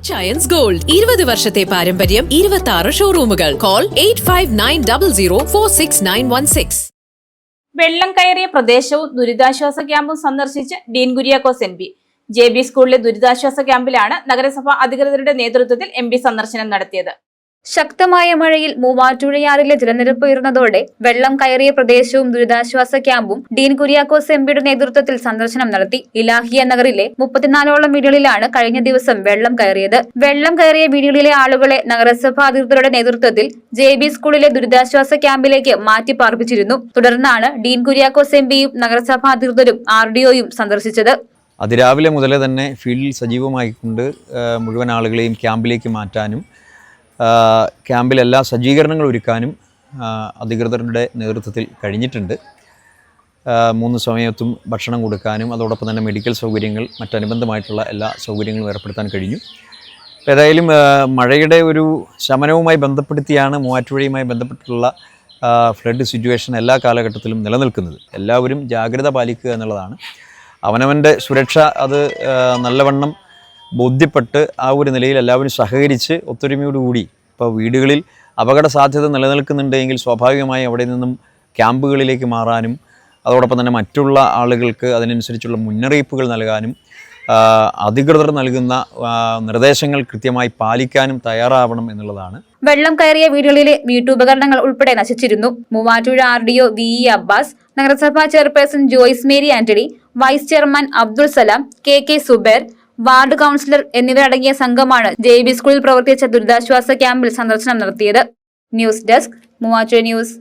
Giants Gold 20 വർഷത്തെ പാരമ്പര്യം 26 ഷോറൂമുകൾ call 8590046916 വെള്ളം കയറിയ പ്രദേശവും ദുരിതാശ്വാസ ക്യാമ്പും സന്ദർശിച്ച് ഡീൻ കുര്യാക്കോസ് എം.പി. ജെ.ബി. സ്കൂളിലെ ദുരിതാശ്വാസ ക്യാമ്പിലാണ് നഗരസഭാ അധികൃതരുടെ നേതൃത്വത്തിൽ എം.പി. സന്ദർശനം നടത്തിയത്. ശക്തമായ മഴയിൽ മൂവാറ്റുപുഴയാറിലെ ജലനിരപ്പ് ഉയർന്നതോടെ വെള്ളം കയറിയ പ്രദേശവും ദുരിതാശ്വാസ ക്യാമ്പും ഡീൻ കുര്യാക്കോസ് എം.പിയുടെ നേതൃത്വത്തിൽ സന്ദർശനം നടത്തി. ഇലാഹിയ നഗറിലെ 34ഓളം വീടുകളിലാണ് കഴിഞ്ഞ ദിവസം വെള്ളം കയറിയത്. വെള്ളം കയറിയ വീടുകളിലെ ആളുകളെ നഗരസഭാ അധികൃതരുടെ നേതൃത്വത്തിൽ ജെ.ബി. സ്കൂളിലെ ദുരിതാശ്വാസ ക്യാമ്പിലേക്ക് മാറ്റി പാർപ്പിച്ചിരുന്നു. തുടർന്നാണ് ഡീൻ കുര്യാക്കോസ് എം.പിയും നഗരസഭാ അധികൃതരും RDOയും സന്ദർശിച്ചത്. അതിരാവിലെ മുതലേ തന്നെ ഫീൽഡിൽ സജീവമായിക്കൊണ്ട് മുഴുവൻ ആളുകളെയും ക്യാമ്പിലേക്ക് മാറ്റാനും ക്യാമ്പിൽ എല്ലാ സജ്ജീകരണങ്ങൾ ഒരുക്കാനും അധികൃതരുടെ നേതൃത്വത്തിൽ കഴിഞ്ഞിട്ടുണ്ട്. 3 സമയത്തും ഭക്ഷണം കൊടുക്കാനും അതോടൊപ്പം തന്നെ മെഡിക്കൽ സൗകര്യങ്ങൾ മറ്റനുബന്ധമായിട്ടുള്ള എല്ലാ സൗകര്യങ്ങളും ഏർപ്പെടുത്താൻ കഴിഞ്ഞു. ഏതായാലും മഴയുടെ ഒരു ശമനവുമായി ബന്ധപ്പെടുത്തിയാണ് മൂവാറ്റുപുഴയുമായി ബന്ധപ്പെട്ടുള്ള ഫ്ലഡ് സിറ്റുവേഷൻ എല്ലാ കാലഘട്ടത്തിലും നിലനിൽക്കുന്നത്. എല്ലാവരും ജാഗ്രത പാലിക്കുക എന്നുള്ളതാണ്. അവനവൻ്റെ സുരക്ഷ അത് നല്ലവണ്ണം ബോധ്യപ്പെട്ട് ആ ഒരു നിലയിൽ എല്ലാവരും സഹകരിച്ച് ഒത്തൊരുമയോടുകൂടി ഇപ്പോൾ വീടുകളിൽ അപകട സാധ്യത നിലനിൽക്കുന്നുണ്ടെങ്കിൽ സ്വാഭാവികമായി അവിടെ നിന്നും ക്യാമ്പുകളിലേക്ക് മാറാനും അതോടൊപ്പം തന്നെ മറ്റുള്ള ആളുകൾക്ക് അതിനനുസരിച്ചുള്ള മുന്നറിയിപ്പുകൾ നൽകാനും അധികൃതർ നൽകുന്ന നിർദ്ദേശങ്ങൾ കൃത്യമായി പാലിക്കാനും തയ്യാറാവണം എന്നുള്ളതാണ്. വെള്ളം കയറിയ വീടുകളിലെ വീട്ടുപകരണങ്ങൾ ഉൾപ്പെടെ നശിച്ചിരുന്നു. മൂവാറ്റുപുഴ RDO VE അബ്ബാസ്, നഗരസഭാ chairperson Joyce Mary Antony, vice chairman Abdul Salam, KK Suber, ward councillor എന്നിവരടങ്ങിയ സംഘമാണ് ജെ.ബി. സ്കൂളിൽ പ്രവർത്തിച്ച ദുരിതാശ്വാസ ക്യാമ്പിൽ സന്ദർശനം നടത്തിയത്. News desk Muvattupuzha news.